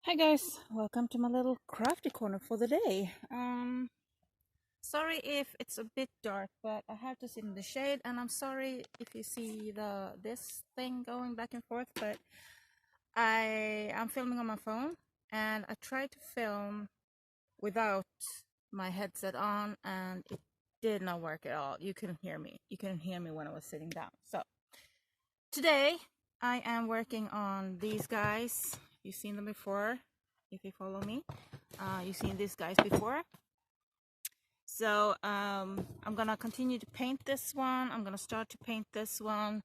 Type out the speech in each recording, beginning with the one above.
Hi guys, welcome to my little crafty corner for the day. Sorry if it's a bit dark, but I have to sit in the shade, and I'm sorry if you see this thing going back and forth, but I'm filming on my phone, and I tried to film without my headset on, and it did not work at all. You couldn't hear me. You couldn't hear me when I was sitting down. So today I am working on these guys. You've seen them before if you follow me. You've seen these guys before. So I'm gonna continue to paint this one. I'm gonna start to paint this one,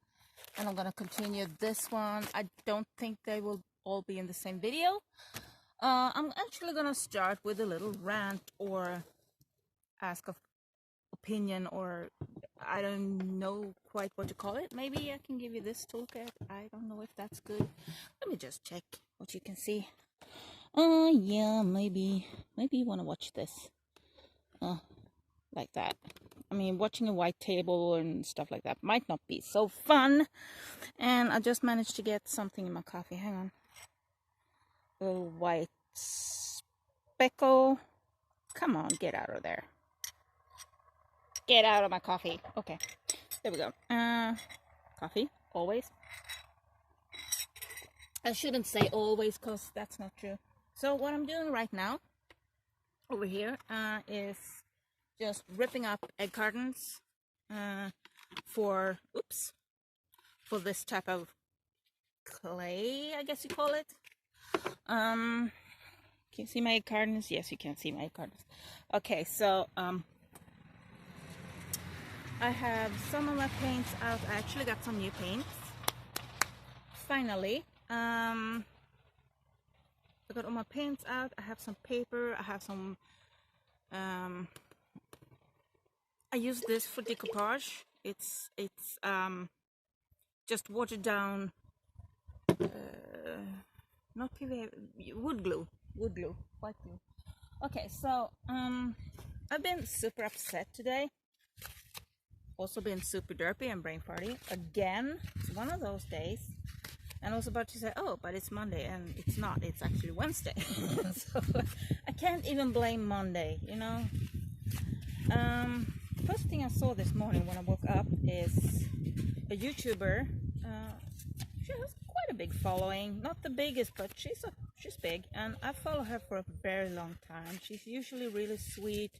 and I'm gonna continue this one. I don't think they will all be in the same video. I'm actually gonna start with a little rant or ask of opinion, or I don't know quite what to call it. Maybe I can give you this toolkit. I don't know if that's good. Let me just check what you can see. Yeah, maybe you want to watch this. Like that. I mean, watching a white table and stuff like that might not be so fun. And I just managed to get something in my coffee. Hang on. A little white speckle. Come on, get out of there. Get out of my coffee. Okay, there we go. Coffee, always. I shouldn't say always, because that's not true. So what I'm doing right now over here is just ripping up egg cartons for this type of clay, I guess you call it. Can you see my egg cartons? Yes, you can see my egg cartons. Okay, so I have some of my paints out. I actually got some new paints. Finally. I got all my paints out. I have some paper. I have some I use this for decoupage. It's just watered down not PVA, wood glue, white glue. Okay, so I've been super upset today. Also been super derpy and brain farty again. It's one of those days. And I was about to say, oh, but it's Monday, and it's not. It's actually Wednesday. So I can't even blame Monday, you know. First thing I saw this morning when I woke up is a YouTuber. She has quite a big following. Not the biggest, but she's big. And I follow her for a very long time. She's usually really sweet,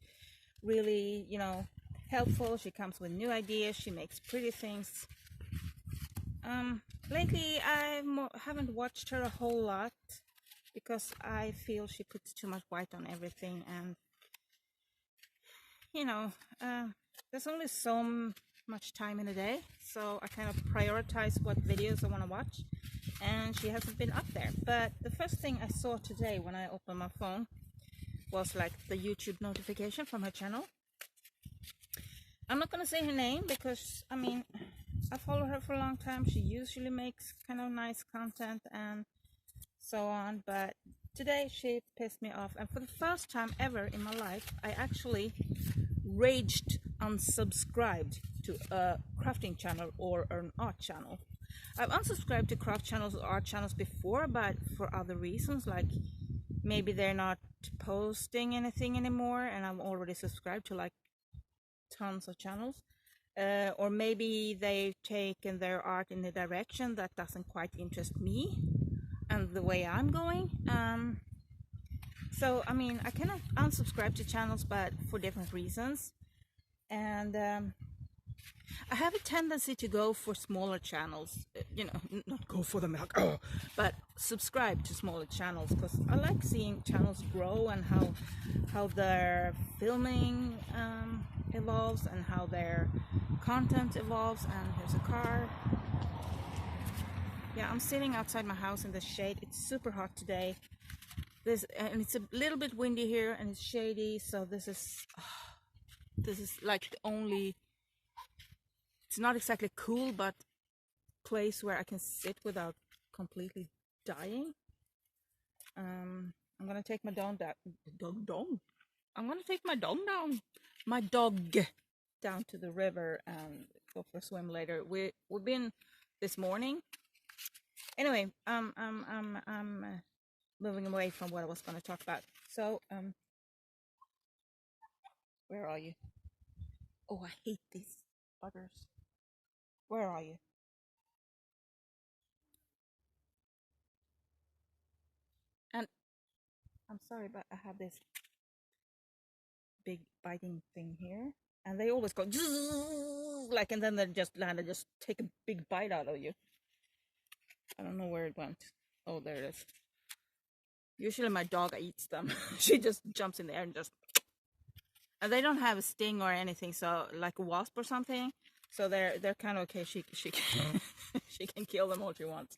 really, you know, helpful. She comes with new ideas. She makes pretty things. Lately, I haven't watched her a whole lot because I feel she puts too much white on everything, and you know, there's only so much time in a day, so I kind of prioritize what videos I want to watch, and she hasn't been up there. But the first thing I saw today when I opened my phone was like the YouTube notification from her channel. I'm not gonna say her name because I mean, I follow her for a long time. She usually makes kind of nice content and so on, but today she pissed me off, and for the first time ever in my life I actually raged unsubscribed to a crafting channel or an art channel. I've unsubscribed to craft channels or art channels before, but for other reasons, like maybe they're not posting anything anymore and I'm already subscribed to like tons of channels. Or maybe they've taken their art in a direction that doesn't quite interest me and the way I'm going. So I mean, I cannot unsubscribe to channels, but for different reasons. And I have a tendency to go for smaller channels, you know, not go for them like, oh, but subscribe to smaller channels, because I like seeing channels grow and how their filming evolves and how their content evolves. And here's a car. Yeah, I'm sitting outside my house in the shade. It's super hot today. And it's a little bit windy here, and it's shady. So this is like the only. It's not exactly cool, but place where I can sit without completely dying. I'm gonna take my dog down. I'm gonna take my dog down to the river and go for a swim later. We've been this morning. Anyway, I'm moving away from what I was going to talk about. So, where are you? Oh, I hate these buggers. Where are you? And I'm sorry, but I have this big biting thing here, and they always go like, and then they just land and just take a big bite out of you. I don't know where it went. Oh, there it is. Usually my dog eats them. She just jumps in the air and just, and they don't have a sting or anything, so like a wasp or something. So they're kind of okay. She can she can kill them all she wants.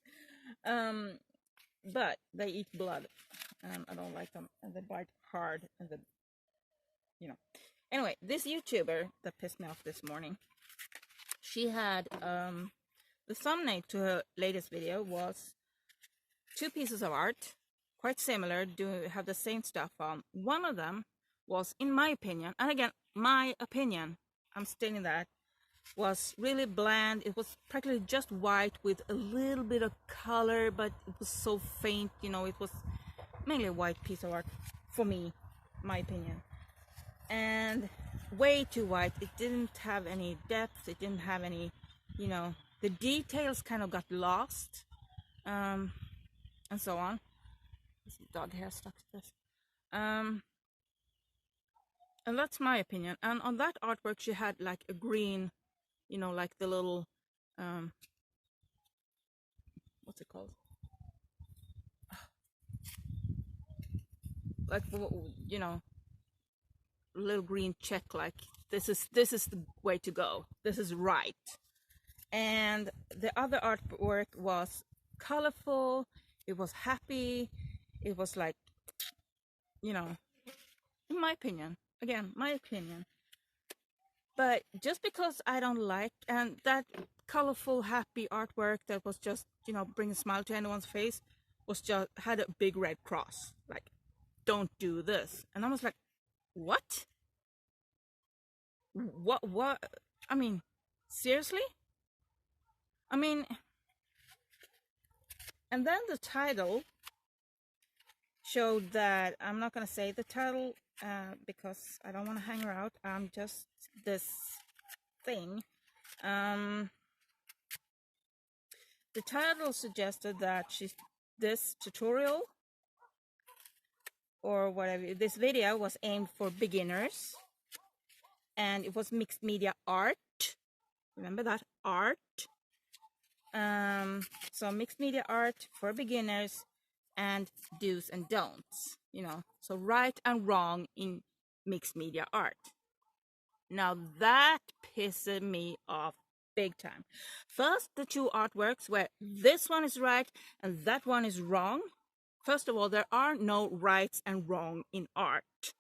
But they eat blood, and I don't like them, and they bite hard, and Anyway, this YouTuber that pissed me off this morning, she had the thumbnail to her latest video was two pieces of art, quite similar, have the same stuff on. One of them was, in my opinion, and again, my opinion, I'm stating that, was really bland. It was practically just white with a little bit of color, but it was so faint, it was mainly a white piece of art for me, my opinion. And way too white. It didn't have any depth. It didn't have any, the details kind of got lost, and so on. This dog hair stuck to this. And that's my opinion. And on that artwork, she had like a green, like the little, what's it called? Like, little green check, like this is the way to go, this is right. And the other artwork was colorful, it was happy, it was like, in my opinion, again, my opinion. But just because I don't like, and that colorful happy artwork that was just, bring a smile to anyone's face, was just had a big red cross, like, don't do this. And I was like, what? I mean, seriously? I mean, and then the title showed that, I'm not going to say the title because I don't want to hang her out. Just this thing. The title suggested that this tutorial or whatever, this video was aimed for beginners, and it was mixed media art. Remember that, art. So mixed media art for beginners and do's and don'ts, so right and wrong in mixed media art. Now that pisses me off big time. First, the two artworks where this one is right and that one is wrong. First of all, there are no rights and wrong in art.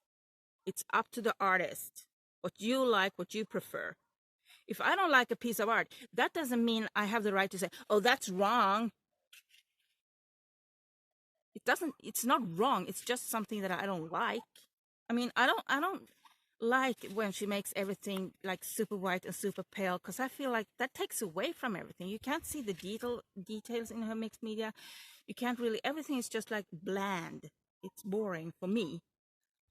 It's up to the artist, what you like, what you prefer. If I don't like a piece of art, that doesn't mean I have the right to say, oh, that's wrong. It's not wrong. It's just something that I don't like. I mean, I don't like when she makes everything like super white and super pale, because I feel like that takes away from everything. You can't see the details in her mixed media. You can't really, everything is just like bland. It's boring for me.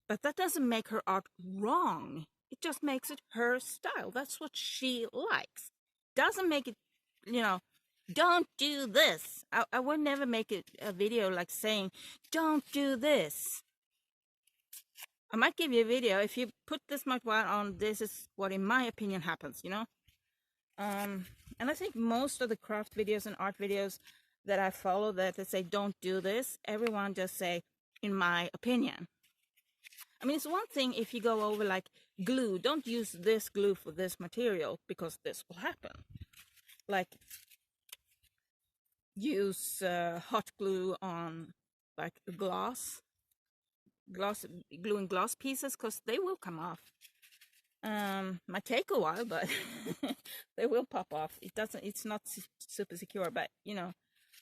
But that doesn't make her art wrong. It just makes it her style. That's what she likes. Doesn't make it, don't do this. I would never make a video like saying, don't do this. I might give you a video, if you put this much white on, this is what in my opinion happens, And I think most of the craft videos and art videos that I follow that they say, don't do this, everyone just say, in my opinion. I mean, it's one thing if you go over like glue, don't use this glue for this material because this will happen. Like, use hot glue on like gluing glass pieces, because they will come off. Might take a while, but they will pop off. It's not super secure, but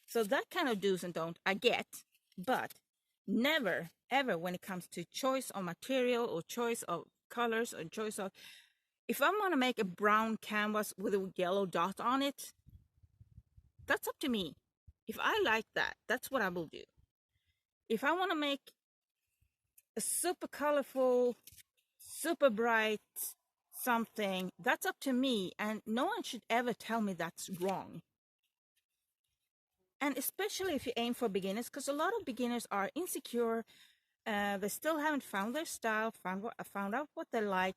so that kind of do's and don't I get, but never ever when it comes to choice of material or choice of colors or choice of, if I'm gonna make a brown canvas with a yellow dot on it, that's up to me. If I like that, that's what I will do. if I want to make a super colorful, super bright something, that's up to me, and no one should ever tell me that's wrong. And especially if you aim for beginners, because a lot of beginners are insecure, they still haven't found their style, found out what they like,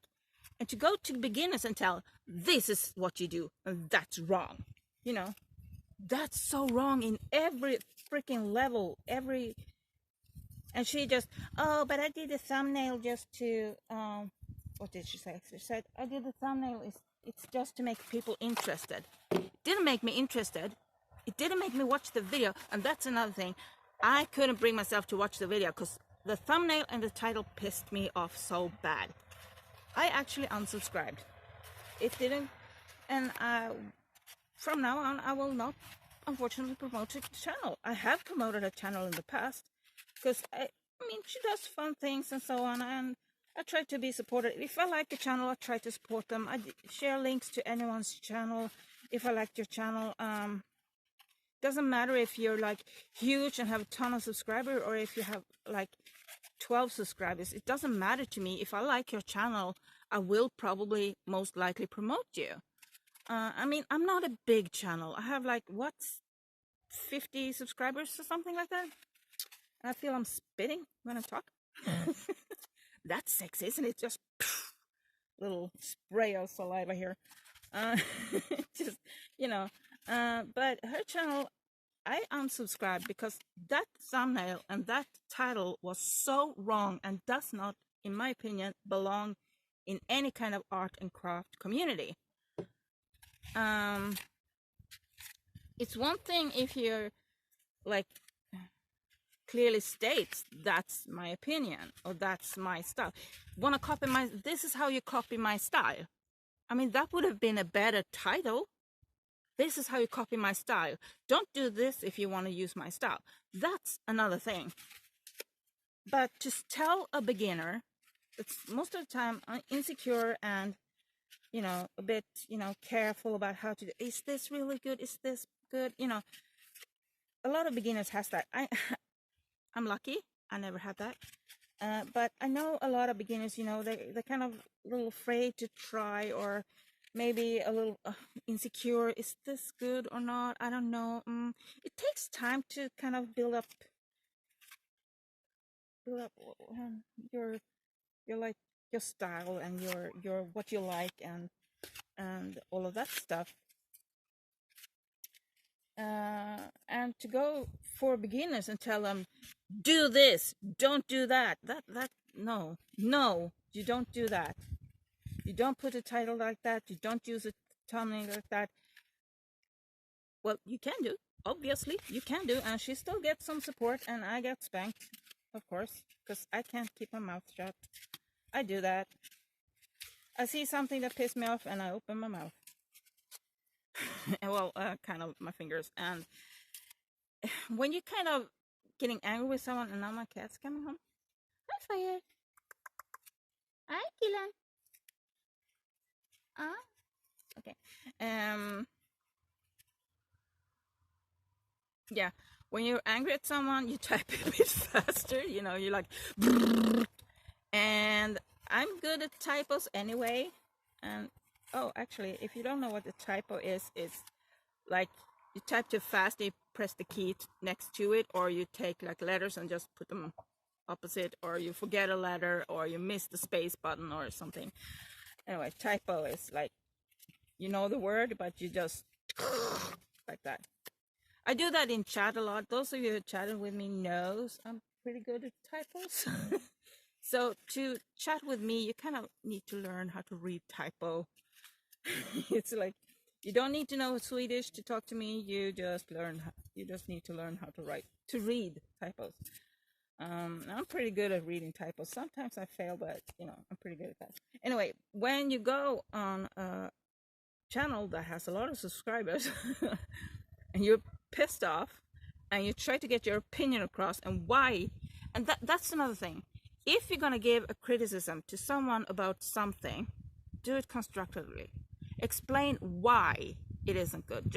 and to go to beginners and tell, this is what you do, and that's wrong, you know, that's so wrong in every freaking level, every. And she just, oh, but I did the thumbnail just to, what did she say? She said, I did the thumbnail, it's just to make people interested. It didn't make me interested. It didn't make me watch the video. And that's another thing. I couldn't bring myself to watch the video because the thumbnail and the title pissed me off so bad. I actually unsubscribed. It didn't. And from now on, I will not, unfortunately, promote a channel. I have promoted a channel in the past, because I mean, she does fun things and so on, and I try to be supportive. If I like the channel, I try to support them. I share links to anyone's channel if I like your channel. Doesn't matter if you're like huge and have a ton of subscribers, or if you have like 12 subscribers. It doesn't matter to me. If I like your channel, I will probably most likely promote you. I mean, I'm not a big channel. I have like, what, 50 subscribers or something like that. I feel I'm spitting when I talk. That's sexy, isn't it? Just little spray of saliva here. Just, you know. But her channel, I unsubscribed because that thumbnail and that title was so wrong and does not, in my opinion, belong in any kind of art and craft community. It's one thing if you're like, clearly states that's my opinion or that's my style. Want to copy my, this is how you copy my style. I mean, that would have been a better title. This is how you copy my style. Don't do this if you want to use my style. That's another thing. But to tell a beginner that's most of the time insecure and, you know, a bit, you know, careful about how to do, is this really good? Is this good? You know, a lot of beginners has that. I'm lucky. I never had that. But I know a lot of beginners, you know, they're kind of a little afraid to try, or maybe a little insecure. Is this good or not? I don't know. It takes time to kind of build up your like your style and your what you like and all of that stuff. And to go for beginners and tell them, do this, don't do that. No, you don't do that. You don't put a title like that. You don't use a thumbnail like that. Well, you can do. Obviously, you can do. And she still gets some support, and I get spanked, of course, because I can't keep my mouth shut. I do that. I see something that pisses me off, and I open my mouth. Well, kind of my fingers. And when you're kind of getting angry with someone, and now my cat's coming home. Hi, Fire. Hi, Killan. Okay. Yeah, when you're angry at someone, you type a bit faster, you know, you're like, and I'm good at typos anyway. And oh, actually, if you don't know what the typo is, it's like you type too fast, you press the key next to it, or you take like letters and just put them opposite, or you forget a letter, or you miss the space button or something. Anyway, typo is like, you know the word, but you just like that. I do that in chat a lot. Those of you who chatted with me knows I'm pretty good at typos. So to chat with me, you kind of need to learn how to read typo. It's like, you don't need to know Swedish to talk to me. You just need to learn how to read typos. I'm pretty good at reading typos. Sometimes I fail, but you know, I'm pretty good at that. Anyway, when you go on a channel that has a lot of subscribers and you're pissed off and you try to get your opinion across and why, and that's another thing. If you're going to give a criticism to someone about something, do it constructively. Explain why it isn't good.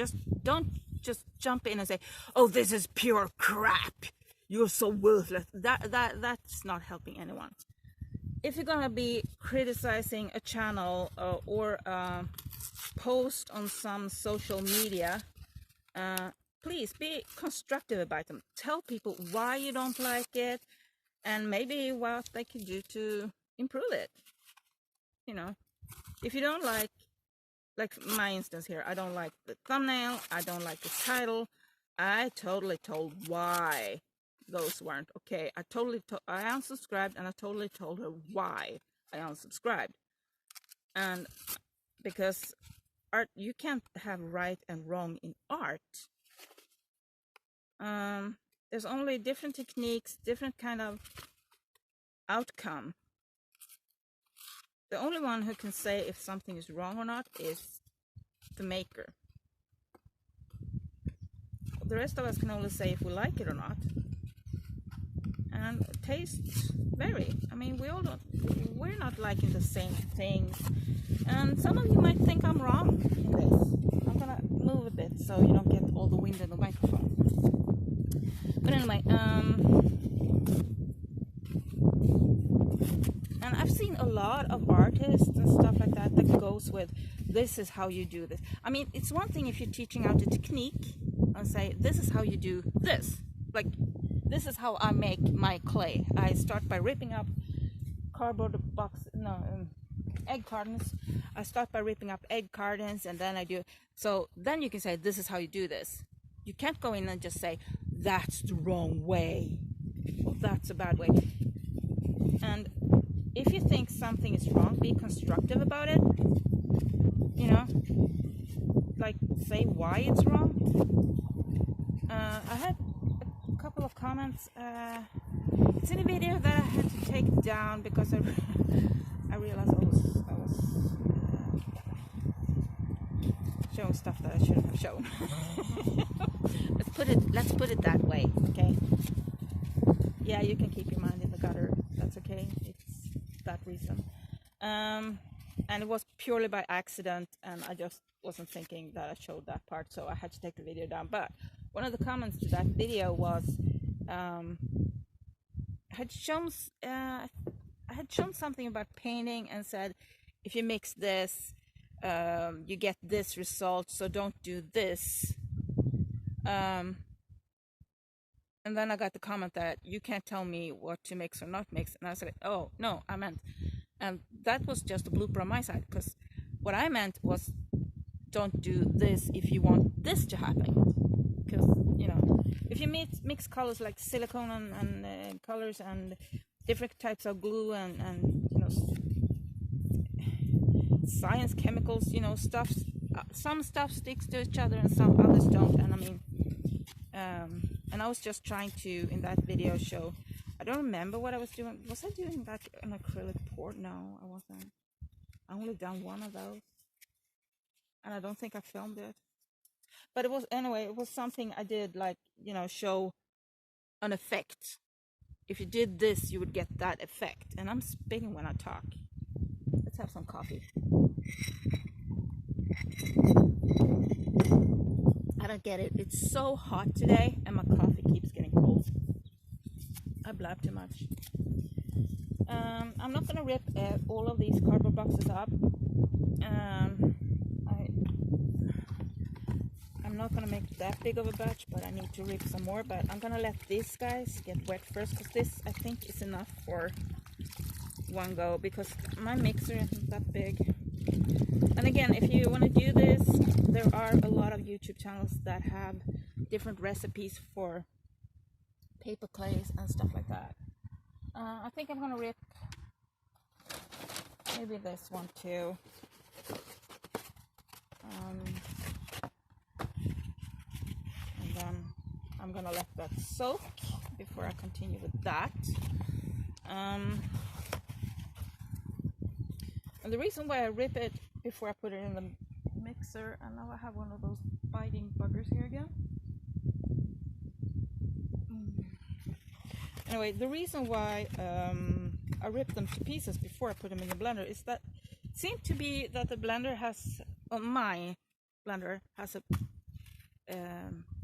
Don't just jump in and say, oh, this is pure crap. you're so worthless. That's not helping anyone. If you're gonna be criticizing a channel or post on some social media, please be constructive about them. Tell people why you don't like it and maybe what they can do to improve it. You know, if you don't like my instance here, I don't like the thumbnail, I don't like the title, I totally told why those weren't okay. I unsubscribed, and I totally told her why I unsubscribed. And because art, you can't have right and wrong in art. There's only different techniques, different kind of outcome. The only one who can say if something is wrong or not is the maker. The rest of us can only say if we like it or not. And tastes vary. I mean, we're not liking the same things. And some of you might think I'm wrong in this. I'm gonna move a bit so you don't get all the wind in the microphone. But anyway, and I've seen a lot of artists and stuff like that goes with, this is how you do this. I mean, it's one thing if you're teaching out a technique and say, this is how you do this. Like, this is how I make my clay. I start by ripping up egg cartons. I start by ripping up egg cartons, and then I do. So then you can say, this is how you do this. You can't go in and just say, that's the wrong way. Or that's a bad way. And if you think something is wrong, be constructive about it. You know, like say why it's wrong. I had a couple of comments. It's in a video that I had to take down because I realized I was showing stuff that I shouldn't have shown. Let's put it that way, okay? Yeah, you can keep your mind in the gutter. That's okay. It's that reason. And it was purely by accident, and I just wasn't thinking that I showed that part, so I had to take the video down. But one of the comments to that video was, I had shown something about painting and said, if you mix this, you get this result, so don't do this. And then I got the comment that you can't tell me what to mix or not mix. And I said, oh, no, I meant. And that was just a blooper on my side, because what I meant was, don't do this if you want this to happen. Because, you know, if you mix colors like silicone and colors and different types of glue and you know, science chemicals, you know, stuff, some stuff sticks to each other and some others don't. And I mean, and I was just trying to, in that video, show, I don't remember what I was doing. Was I doing that an acrylic pour? No, I wasn't. I only done one of those, and I don't think I filmed it. But it was, anyway, it was something I did, like, you know, show an effect. If you did this, you would get that effect. And I'm spitting when I talk. Let's have some coffee. I don't get it. It's so hot today, and my coffee keeps getting cold. I blab too much. I'm not gonna rip all of these cardboard boxes up. I'm not gonna make that big of a batch, but I need to rip some more. But I'm gonna let these guys get wet first, because this, I think, is enough for one go, because my mixer isn't that big. And again, if you want to do this, there are a lot of YouTube channels that have different recipes for paper clays and stuff like that. I think I'm gonna rip maybe this one too. And then I'm gonna let that soak before I continue with that. And the reason why I rip it before I put it in the mixer, and now I have one of those biting buggers here again. Anyway, the reason why I rip them to pieces before I put them in the blender is that it seemed to be that the blender has, my blender has a,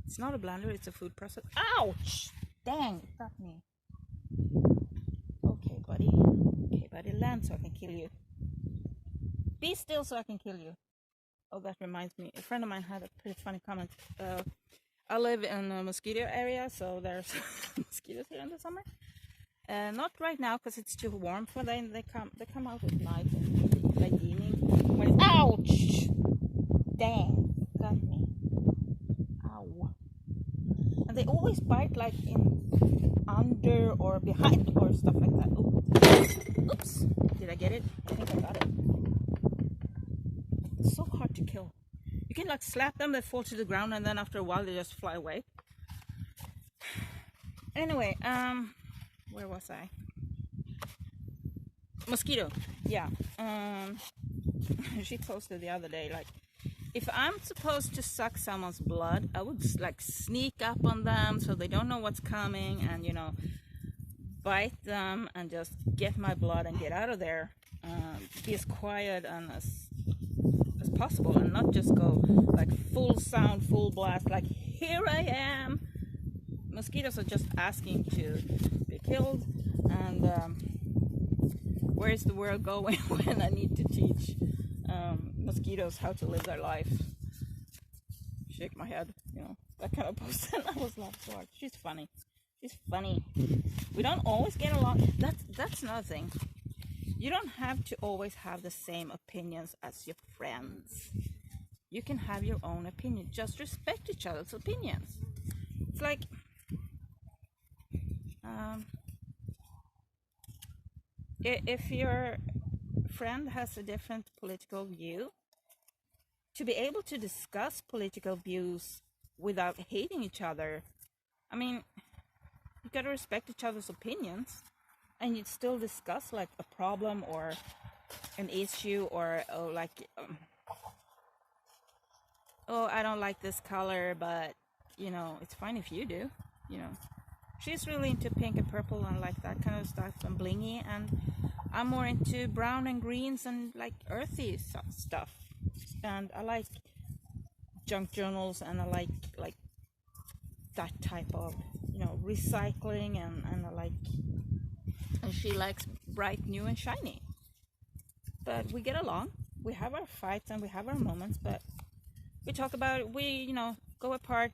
it's not a blender, it's a food processor. Ouch! Dang, it got me. Okay, buddy. Okay, buddy, land so I can kill you. Be still so I can kill you. Oh, that reminds me. A friend of mine had a pretty funny comment. I live in a mosquito area, so there's mosquitoes here in the summer. Not right now because it's too warm for them. They come out at night and late evening. When it's, ouch! Dang, got me. Ow. And they always bite like in under or behind or stuff like that. Ooh. Oops. Did I get it? I think I got it. It's so hard to kill. You can like slap them, they fall to the ground, and then after a while they just fly away. Anyway, where was I? Mosquito. Yeah. She posted the other day, like, if I'm supposed to suck someone's blood, I would like sneak up on them so they don't know what's coming, and you know, bite them and just get my blood and get out of there. Be as quiet and as possible, and not just go like full sound, full blast, like here I am. Mosquitoes are just asking to be killed, and where is the world going when I need to teach mosquitoes how to live their life? Shake my head, you know, that kind of person. I was laughing so hard. She's funny. She's funny. We don't always get along. That's another thing. You don't have to always have the same opinions as your friends. You can have your own opinion. Just respect each other's opinions. It's like if your friend has a different political view, to be able to discuss political views without hating each other, I mean, you gotta respect each other's opinions, and you'd still discuss like a problem or an issue, or like oh, I don't like this color, but you know, it's fine if you do, you know. She's really into pink and purple and like that kind of stuff and blingy, and I'm more into brown and greens and like earthy stuff. And I like junk journals, and I like that type of, you know, recycling, and I like, and she likes bright, new and shiny. But we get along. We have our fights and we have our moments, but we talk about it. We, you know, go apart,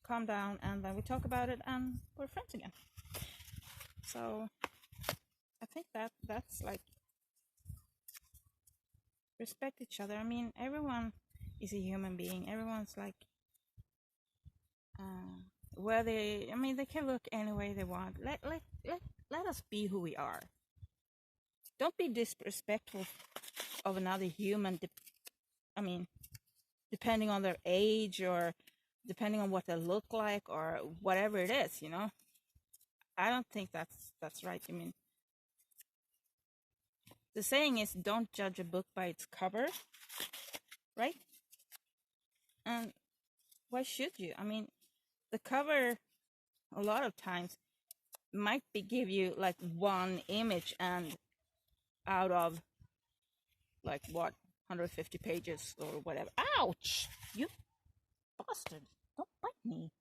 calm down, and then we talk about it, and we're friends again. So I think that's like, respect each other. I mean, everyone is a human being. Everyone's like where they, I mean, they can look any way they want. Let us be who we are. Don't be disrespectful of another human. I mean, depending on their age, or depending on what they look like, or whatever it is, you know. I don't think that's right. I mean, the saying is, don't judge a book by its cover, right? And why should you? I mean, the cover a lot of times might give you like one image, and out of like what, 150 pages or whatever. Ouch! You bastard! Don't bite me!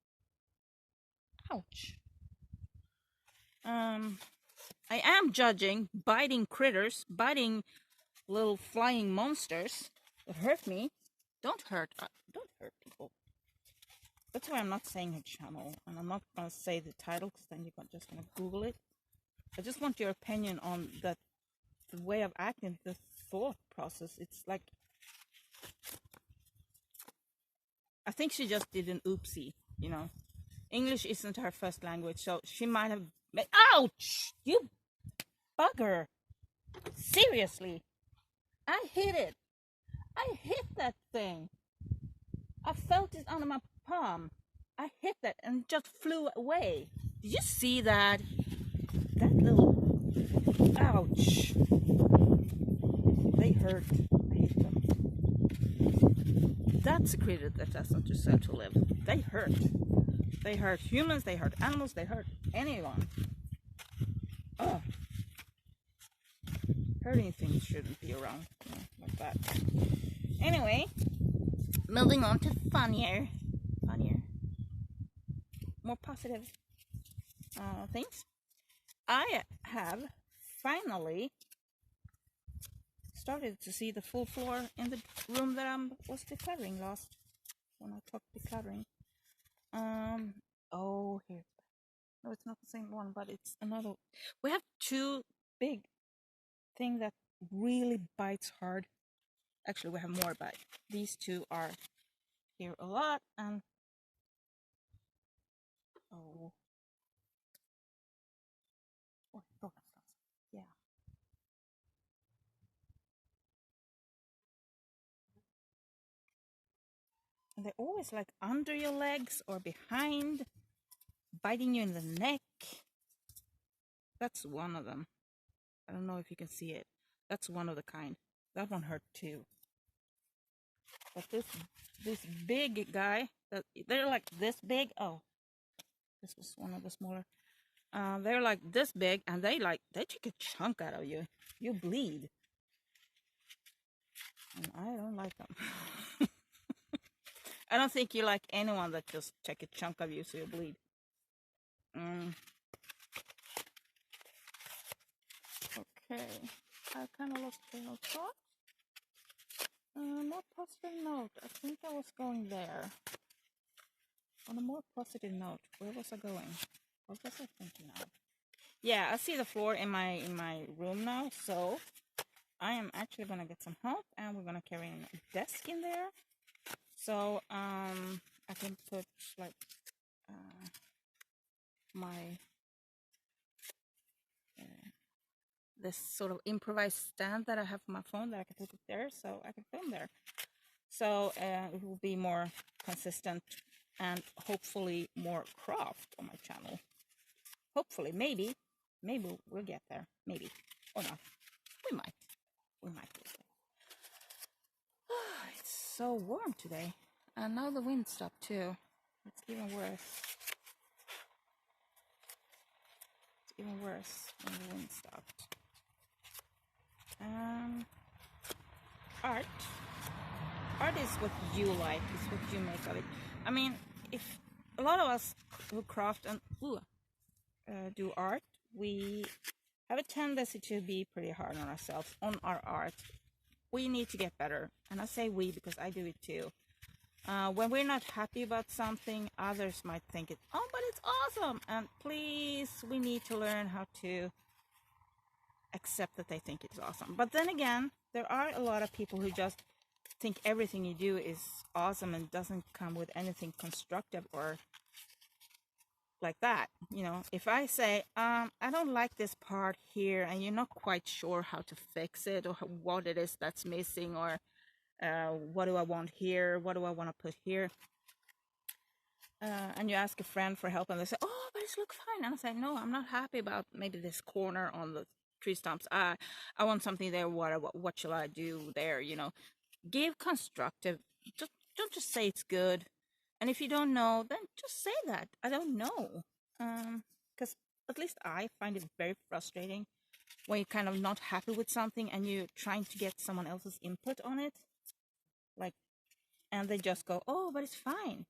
Ouch! I am judging biting critters, biting little flying monsters that hurt me. Don't hurt people. That's why I'm not saying her channel, and I'm not gonna say the title, because then you're just gonna Google it. I just want your opinion on the way of acting, the thought process. It's like, I think she just did an oopsie, you know. English isn't her first language, so she might have made, ouch! You bugger! Seriously! I hit it! I hit that thing! I felt it under my palm. I hit that and it just flew away. Did you see that? That little, ouch! They hurt. I hate them. That's a critter that doesn't deserve to live. They hurt. They hurt humans, they hurt animals, they hurt anyone. Oh. Hurting things shouldn't be around, you know, like that. Anyway, moving on to funnier, more positive things. I have finally started to see the full floor in the room that I was decluttering last when I talked decluttering. Oh, here. No, it's not the same one, but it's another. We have two big thing that really bites hard. Actually, we have more, but these two are here a lot. And oh, oh, yeah. And they're always like under your legs or behind, biting you in the neck. That's one of them. I don't know if you can see it. That's one of the kind. That one hurt too. But this big guy, that they're like this big. Oh, this was one of the smaller. They're like this big, and they take a chunk out of you. You bleed, and I don't like them. I don't think you like anyone that just take a chunk of you so you bleed. Okay, I kind of lost train of thought. More positive note. I think I was going there. On a more positive note, where was I going? What was I thinking of? Yeah, I see the floor in my room now, so I am actually gonna get some help, and we're gonna carry in a desk in there. So I can put like my this sort of improvised stand that I have for my phone that I can put it there, so I can film there. So it will be more consistent and hopefully more craft on my channel. Hopefully, maybe we'll get there. Maybe or not. We might. It's so warm today, and now the wind stopped too. It's even worse. It's even worse when the wind stopped. Art is what you like. It's what you make of it. I mean, if a lot of us who craft and do art, we have a tendency to be pretty hard on ourselves, on our art. We need to get better. And I say we because I do it too. When we're not happy about something, others might think it, oh, but it's awesome. And please, we need to learn how to accept that they think it's awesome. But then again, there are a lot of people who just think everything you do is awesome and doesn't come with anything constructive or like that. You know, if I say, I don't like this part here, and you're not quite sure how to fix it or what it is that's missing, or what do I want here, what do I want to put here, and you ask a friend for help, and they say, oh, but it looks fine, and I say, no, I'm not happy about maybe this corner on the tree stumps. I want something there. What shall I do there? You know, give constructive. Don't just say it's good. And if you don't know, then just say that I don't know. Because at least I find it very frustrating when you're kind of not happy with something and you're trying to get someone else's input on it, like, and they just go, oh, but it's fine.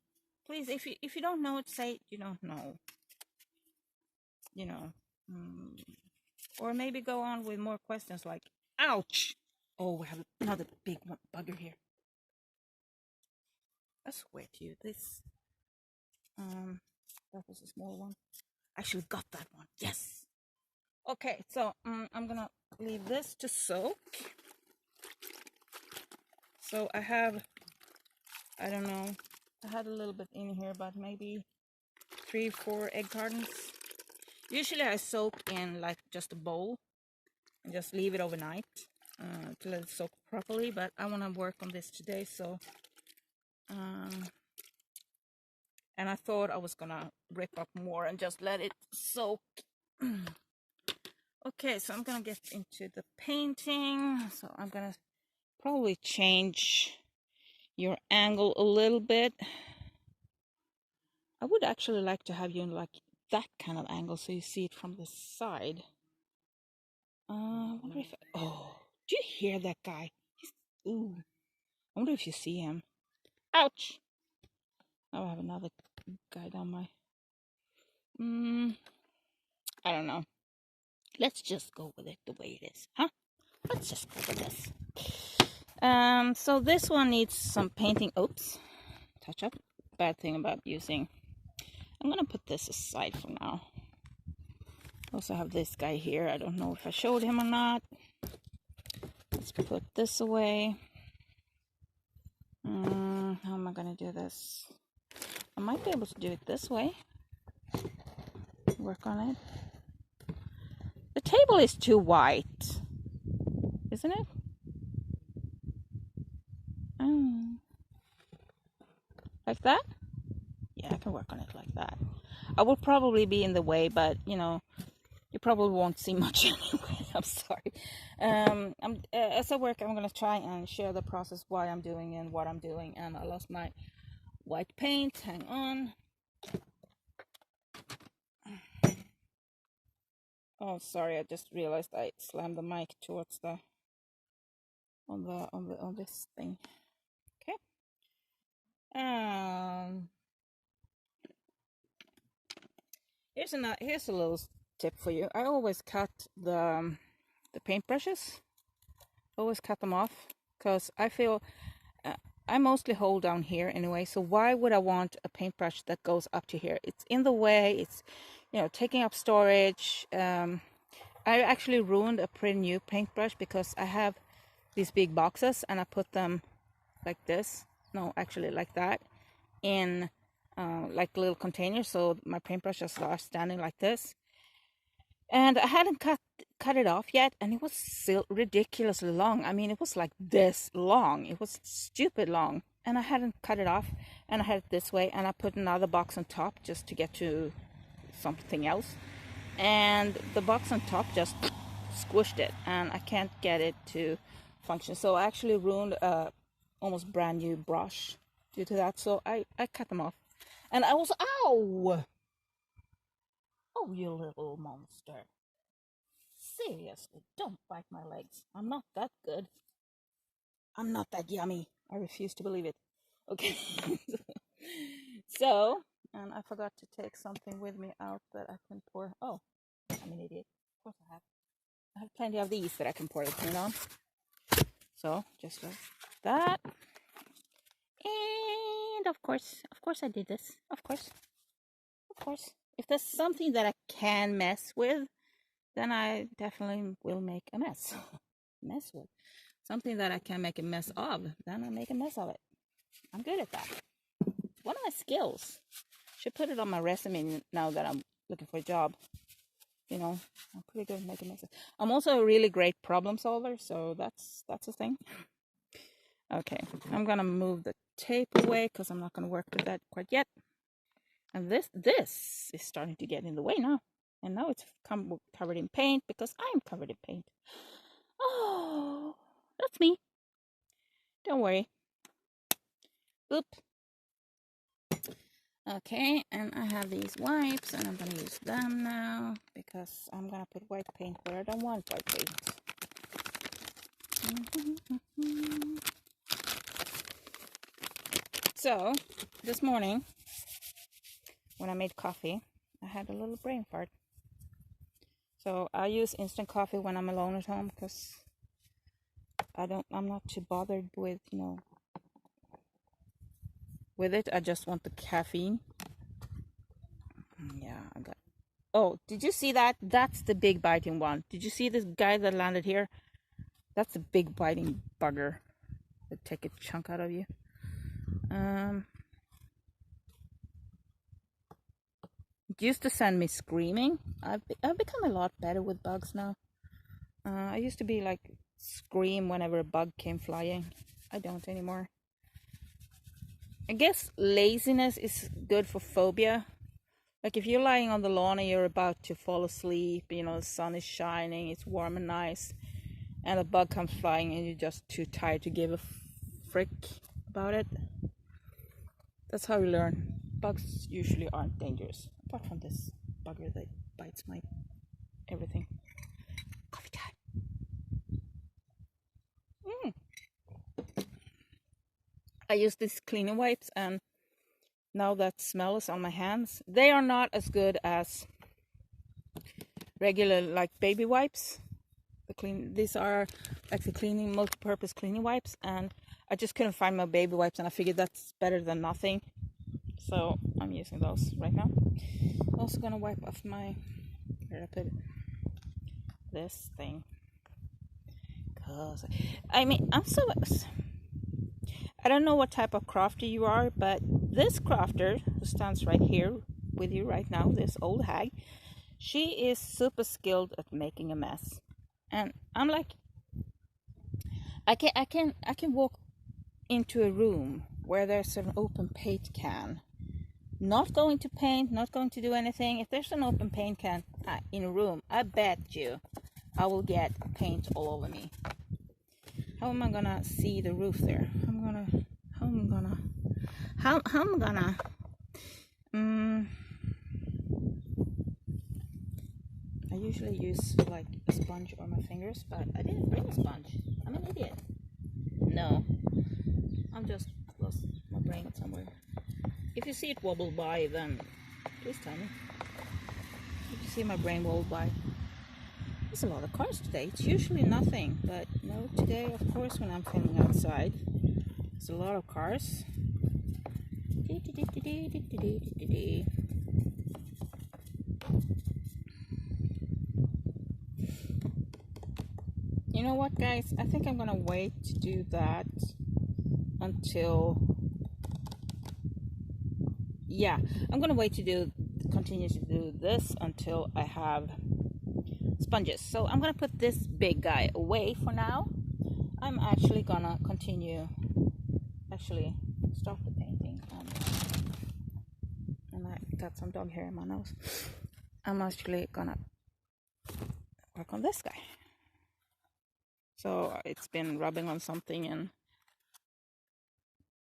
Please, if you don't know, say you don't know. You know, or maybe go on with more questions like, ouch. Oh, we have another big one, bugger here. I swear to you, this that was a small one. Actually got that one. Yes. Okay, so I'm gonna leave this to soak. So I have, I don't know, I had a little bit in here, but maybe 3-4 egg cartons. Usually I soak in like just a bowl and just leave it overnight to let it soak properly, but I want to work on this today, so and I thought I was gonna rip up more and just let it soak. Okay, so I'm gonna get into the painting. So I'm gonna probably change your angle a little bit. I would actually like to have you in like that kind of angle so you see it from the side. I wonder if, oh, do you hear that guy? Ooh, I wonder if you see him. Ouch! Now I have another guy down my, I don't know. Let's just go with it the way it is, huh? Let's just go with this. So this one needs some painting. Oops, touch up. Bad thing about using. I'm gonna put this aside for now. Also have this guy here. I don't know if I showed him or not. Let's put this away. How am I gonna do this? I might be able to do it this way. Work on it. The table is too white, isn't it? Like that? Yeah, I can work on it like that. I will probably be in the way, but you know, you probably won't see much anyway. I'm sorry. As I work, I'm gonna try and share the process, why I'm doing and what I'm doing. And I lost my white paint. Hang on. Oh, sorry. I just realized I slammed the mic towards the on this thing. Okay. Here's a little tip for you. I always cut the paintbrushes. Always cut them off because I feel I mostly hold down here anyway. So why would I want a paintbrush that goes up to here? It's in the way. It's, you know, taking up storage. I actually ruined a pretty new paintbrush because I have these big boxes and I put them like this. No, actually like that, in like little containers. So my paintbrushes are standing like this. And I hadn't cut it off yet, and it was still ridiculously long. I mean, it was like this long. It was stupid long, and I hadn't cut it off, and I had it this way, and I put another box on top just to get to something else, and the box on top just squished it, and I can't get it to function. So I actually ruined a almost brand new brush due to that. So I cut them off, and I was, ow! Oh, you little monster. Seriously, don't bite my legs. I'm not that good. I'm not that yummy. I refuse to believe it. Okay. So, and I forgot to take something with me out that I can pour. Oh, I'm an idiot. Of course I have. I have plenty of these that I can pour the paint on. So, just like that. And of course I did this. Of course. If there's something that I can mess with, then I definitely will make a mess. Mess with. Something that I can make a mess of, then I make a mess of it. I'm good at that. One of my skills. Should put it on my resume now that I'm looking for a job. You know, I'm pretty good at making messes. I'm also a really great problem solver, so that's a thing. Okay, I'm gonna move the tape away because I'm not gonna work with that quite yet. And this is starting to get in the way now. And now it's covered in paint because I'm covered in paint. Oh, that's me. Don't worry. Boop. Okay, and I have these wipes and I'm going to use them now because I'm going to put white paint where I don't want white paint. So, this morning, when I made coffee, I had a little brain fart. So I use instant coffee when I'm alone at home because I'm not too bothered with, you know, with it. I just want the caffeine. Yeah, I got. Oh, did you see that? That's the big biting one. Did you see this guy that landed here? That's a big biting bugger that take a chunk out of you. It used to send me screaming. I've become a lot better with bugs now. I used to be like scream whenever a bug came flying. I don't anymore. I guess laziness is good for phobia. Like if you're lying on the lawn and you're about to fall asleep, you know, the sun is shining, it's warm and nice, and a bug comes flying and you're just too tired to give a frick about it. That's how you learn. Bugs usually aren't dangerous, apart from this bugger that bites my everything. Coffee time. I use these cleaning wipes, and now that smell is on my hands. They are not as good as regular like baby wipes. These are like the cleaning, multi-purpose cleaning wipes, and I just couldn't find my baby wipes, and I figured that's better than nothing. So I'm using those right now. I'm also gonna wipe off my, where did I put it? This thing. Cause I mean, I don't know what type of crafter you are, but this crafter who stands right here with you right now, this old hag, she is super skilled at making a mess. And I'm like, I can walk into a room where there's an open paint can. Not going to paint, not going to do anything. If there's an open paint can in a room, I bet you I will get paint all over me. How am I gonna see the roof there? How am I gonna I usually use like a sponge or my fingers, but I didn't bring a sponge. I'm an idiot. No, I'm just lost my brain somewhere. If you see it wobble by, then please tell me. If you see my brain wobble by. There's a lot of cars today. It's usually nothing, but no, today, of course, when I'm filming outside, there's a lot of cars. You know what, guys? I think I'm gonna wait to do that until, yeah, I'm gonna wait to continue to do this until I have sponges. So I'm gonna put this big guy away for now. I'm actually gonna start the painting, and I got some dog hair in my nose. I'm actually gonna work on this guy. So it's been rubbing on something, and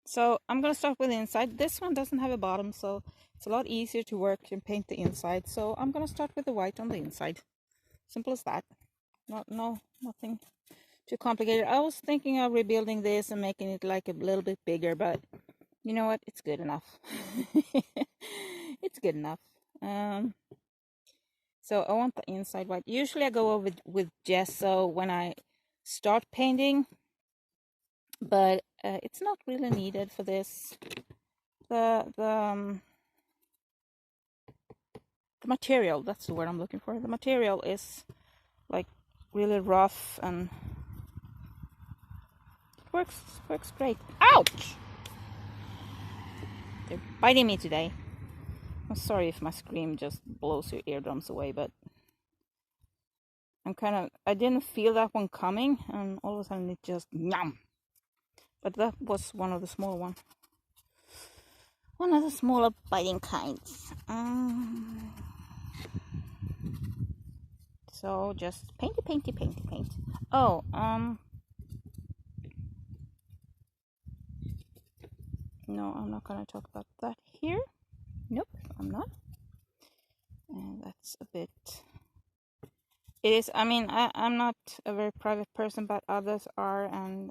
so I'm gonna start with the inside. This one doesn't have a bottom, so it's a lot easier to work and paint the inside. So I'm gonna start with the white on the inside. Simple as that. Nothing too complicated. I was thinking of rebuilding this and making it like a little bit bigger, but you know what? It's good enough. It's good enough. So I want the inside white. Usually I go over with gesso when I start painting, but it's not really needed for this. The material, that's the word I'm looking for. The material is like really rough, and it works great. Ouch! They're biting me today. I'm sorry if my scream just blows your eardrums away, but I didn't feel that one coming, and all of a sudden it just yum. But that was one of the small ones. One of the smaller biting kinds. So just paint. Oh, no, I'm not gonna talk about that here. Nope, I'm not. And that's a bit. It is. I mean, I'm not a very private person, but others are, and